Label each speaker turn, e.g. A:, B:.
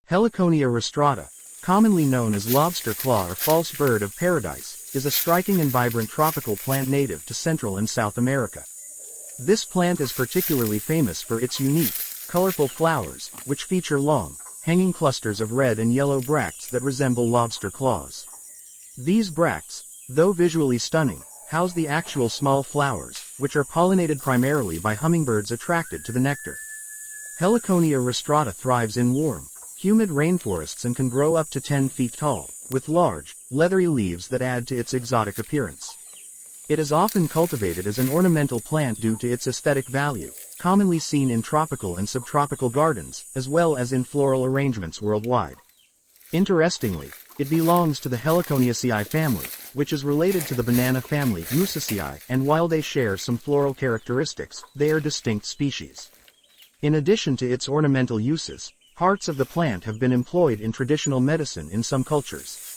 A: Heliconia rostrata, commonly known as lobster claw or false bird of paradise, is a striking and vibrant tropical plant native to Central and South America. This plant is particularly famous for its unique, colorful flowers, which feature long, hanging clusters of red and yellow bracts that resemble lobster claws. These bracts, though visually stunning, house the actual small flowers, which are pollinated primarily by hummingbirds attracted to the nectar. Heliconia rostrata thrives in warm, humid rainforests and can grow up to 10 feet tall, with large, leathery leaves that add to its exotic appearance. It is often cultivated as an ornamental plant due to its aesthetic value, commonly seen in tropical and subtropical gardens, as well as in floral arrangements worldwide. Interestingly, it belongs to the Heliconiaceae family, which is related to the banana family Musaceae, and while they share some floral characteristics, they are distinct species. In addition to its ornamental uses, parts of the plant have been employed in traditional medicine in some cultures.